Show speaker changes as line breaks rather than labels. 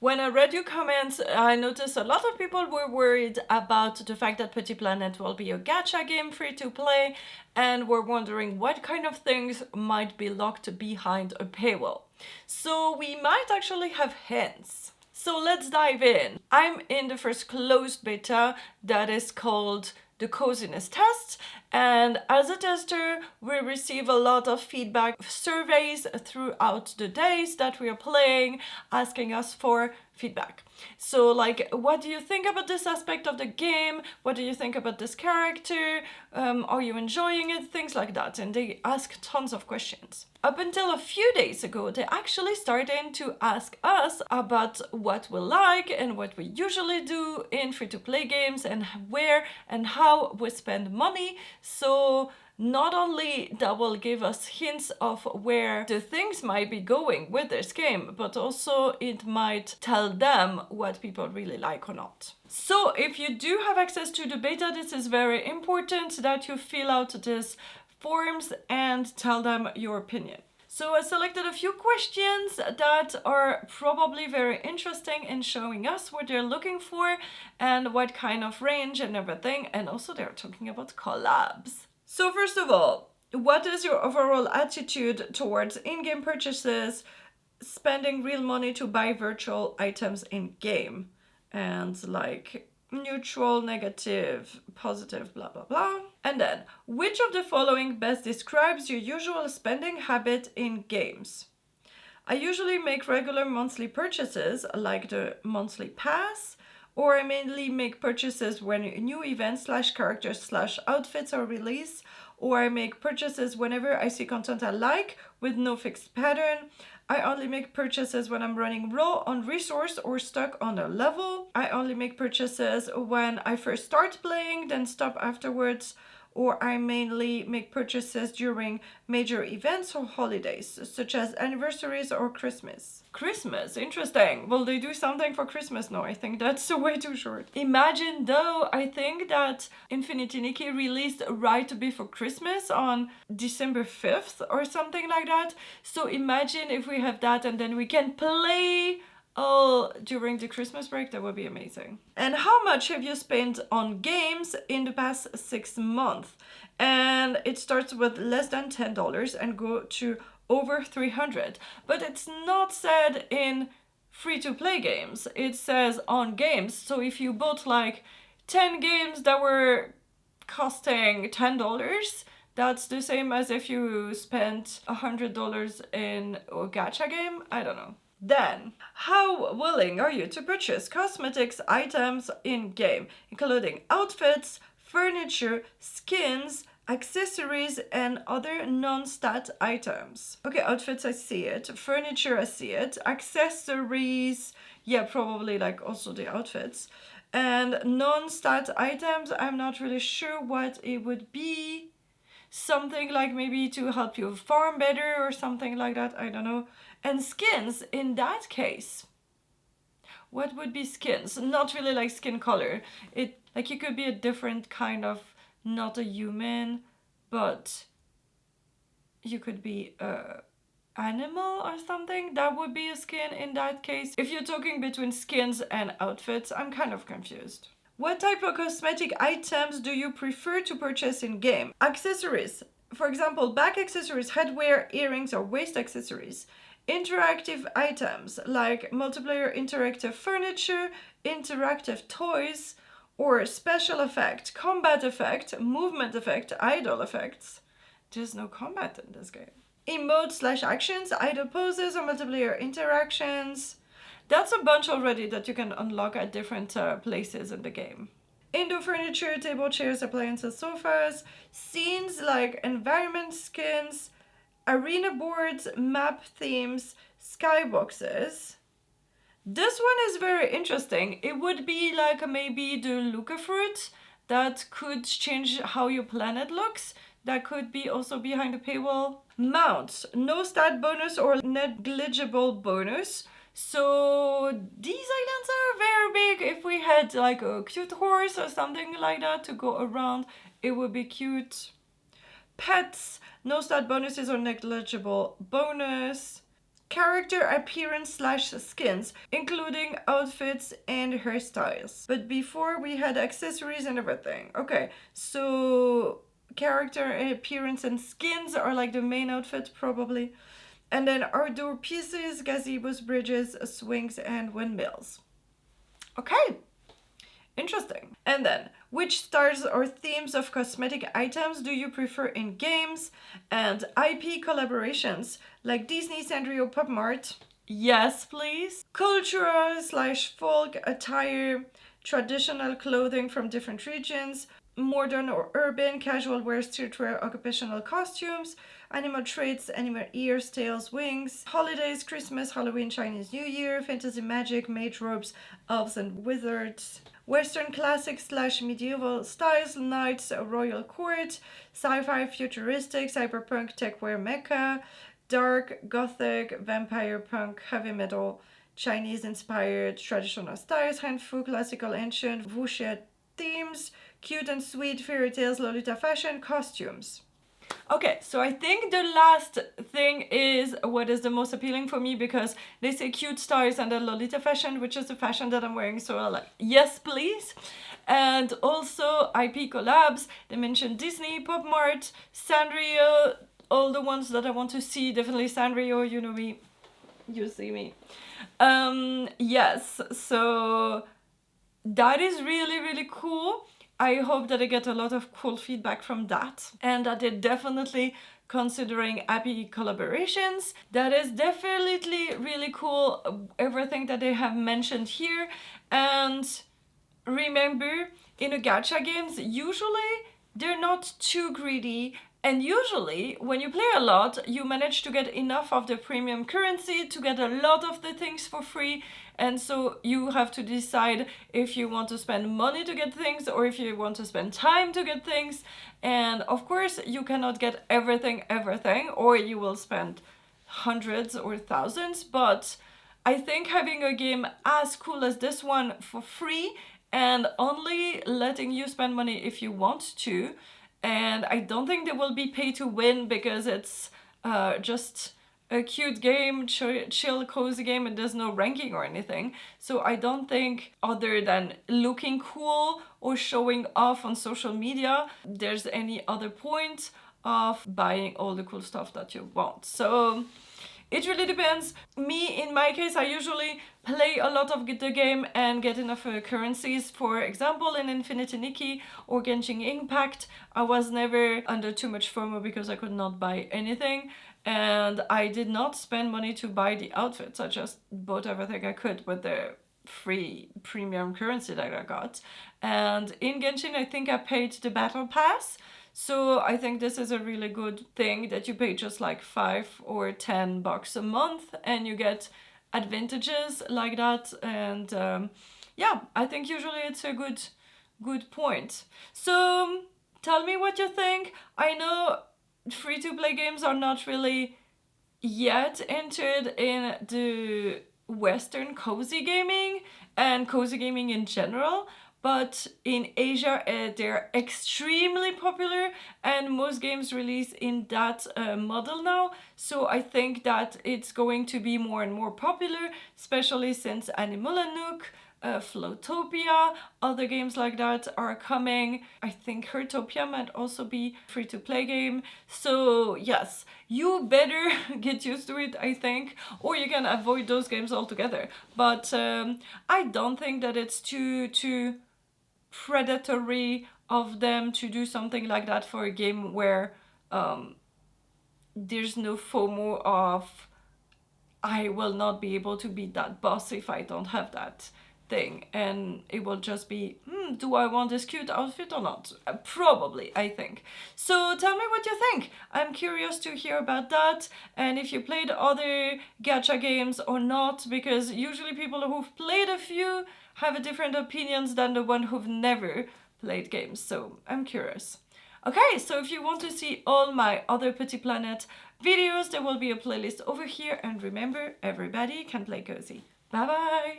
When I read your comments, I noticed a lot of people were worried about the fact that Petit Planet will be a gacha game free to play and were wondering what kind of things might be locked behind a paywall. So we might actually have hints. So let's dive in. I'm in the first closed beta that is called the coziness test, and as a tester we receive a lot of feedback surveys throughout the days that we are playing, asking us for feedback. So like, what do you think about this aspect of the game? What do you think about this character? Are you enjoying it? Things like that. And they ask tons of questions. Up until a few days ago, they actually started to ask us about what we like and what we usually do in free-to-play games and where and how we spend money. So not only that will give us hints of where the things might be going with this game, but also it might tell them what people really like or not. So if you do have access to the beta, this is very important that you fill out these forms and tell them your opinion. So I selected a few questions that are probably very interesting in showing us what they're looking for and what kind of range and everything, and also they're talking about collabs. So first of all, what is your overall attitude towards in-game purchases, spending real money to buy virtual items in-game? And like neutral, negative, positive, blah, blah, blah. And then, which of the following best describes your usual spending habit in games? I usually make regular monthly purchases, like the monthly pass, or I mainly make purchases when new events / characters / outfits are released, or I make purchases whenever I see content I like with no fixed pattern. I only make purchases when I'm running low on resource or stuck on a level. I only make purchases when I first start playing, then stop afterwards. Or I mainly make purchases during major events or holidays, such as anniversaries or Christmas. Christmas, interesting. Will they do something for Christmas? No, I think that's way too short. Imagine though, I think that Infinity Nikki released right before Christmas on December 5th or something like that. So imagine if we have that and then we can play all during the Christmas break. That would be amazing. And how much have you spent on games in the past 6 months? And it starts with less than $10 and go to over 300. But it's not said in free-to-play games. It says on games. So if you bought like 10 games that were costing $10, that's the same as if you spent $100 in a gacha game. I don't know. Then, how willing are you to purchase cosmetics items in-game, including outfits, furniture, skins, accessories, and other non-stat items? Okay, outfits, I see it. Furniture, I see it. Accessories, yeah, probably like also the outfits. And non-stat items, I'm not really sure what it would be. Something like maybe to help you farm better or something like that, I don't know. And skins, in that case, what would be skins? Not really like skin color. It like you could be a different kind of, not a human, but you could be a animal or something. That would be a skin in that case. If you're talking between skins and outfits, I'm kind of confused. What type of cosmetic items do you prefer to purchase in game? Accessories. For example, back accessories, headwear, earrings, or waist accessories. Interactive items like multiplayer interactive furniture, interactive toys, or special effect, combat effect, movement effect, idle effects. There's no combat in this game. Emotes / actions, idle poses, or multiplayer interactions. That's a bunch already that you can unlock at different places in the game. Indoor furniture, table, chairs, appliances, sofas, scenes like environment skins, arena boards, map themes, skyboxes. This one is very interesting. It would be like maybe the Luca fruit that could change how your planet looks. That could be also behind the paywall. Mounts, no stat bonus or negligible bonus. So these islands are very big. If we had like a cute horse or something like that to go around, it would be cute. Pets, no stat bonuses or negligible bonus. character appearance slash skins, including outfits and hairstyles. But before we had accessories and everything. Okay, so character appearance and skins are like the main outfit probably. And then outdoor pieces, gazebos, bridges, swings, and windmills. Okay, interesting. And then, which styles or themes of cosmetic items do you prefer in games? And IP collaborations, like Disney, Sanrio, Pop Mart. Yes, please. Cultural slash folk attire, traditional clothing from different regions, modern or urban, casual wear, streetwear, occupational costumes, animal traits, animal ears, tails, wings, holidays, Christmas, Halloween, Chinese New Year, fantasy, magic, mage robes, elves and wizards, Western classic slash medieval styles, knights, royal court, sci-fi, futuristic, cyberpunk, techwear, mecha, dark, gothic, vampire, punk, heavy metal, Chinese inspired traditional styles, hanfu, classical, ancient, wuxia themes, cute and sweet fairy tales, Lolita fashion, costumes. Okay, so I think the last thing is what is the most appealing for me, because they say cute styles and then Lolita fashion, which is the fashion that I'm wearing, so I'm like, yes please. And also IP collabs, they mentioned Disney, Pop Mart, Sanrio, all the ones that I want to see, definitely Sanrio, you know me, you see me. Yes, so that is really, really cool. I hope that I get a lot of cool feedback from that, and that they're definitely considering IP collaborations. That is definitely really cool, everything that they have mentioned here. And remember, in a gacha games, usually they're not too greedy, and usually when you play a lot, you manage to get enough of the premium currency to get a lot of the things for free. And so you have to decide if you want to spend money to get things or if you want to spend time to get things. And of course, you cannot get everything, or you will spend hundreds or thousands. But I think having a game as cool as this one for free and only letting you spend money if you want to, and I don't think there will be pay to win, because it's just a cute game, chill, cozy game, and there's no ranking or anything. So I don't think, other than looking cool or showing off on social media, there's any other point of buying all the cool stuff that you want. So it really depends. Me, in my case, I usually play a lot of the game and get enough currencies. For example, in Infinity Nikki or Genshin Impact, I was never under too much FOMO because I could not buy anything. And I did not spend money to buy the outfits. I just bought everything I could with the free premium currency that I got. And in Genshin, I think I paid the battle pass. So I think this is a really good thing, that you pay just like $5 or $10 a month and you get advantages like that. And yeah, I think usually it's a good point. So tell me what you think. I know free-to-play games are not really yet entered in the Western cozy gaming and cozy gaming in general. But in Asia, they're extremely popular, and most games release in that model now. So I think that it's going to be more and more popular, especially since Animal and Nook, Flowtopia, other games like that are coming. I think Hertopia might also be free-to-play game. So yes, you better get used to it, I think, or you can avoid those games altogether. But I don't think that it's too predatory of them to do something like that for a game where there's no FOMO of I will not be able to beat that boss if I don't have that thing, and it will just be do I want this cute outfit or not? Probably, I think. So tell me what you think. I'm curious to hear about that, and if you played other gacha games or not, because usually people who've played a few have different opinions than the one who've never played games. So I'm curious. Okay, so if you want to see all my other Petit Planet videos, there will be a playlist over here, and remember, everybody can play cozy. Bye bye!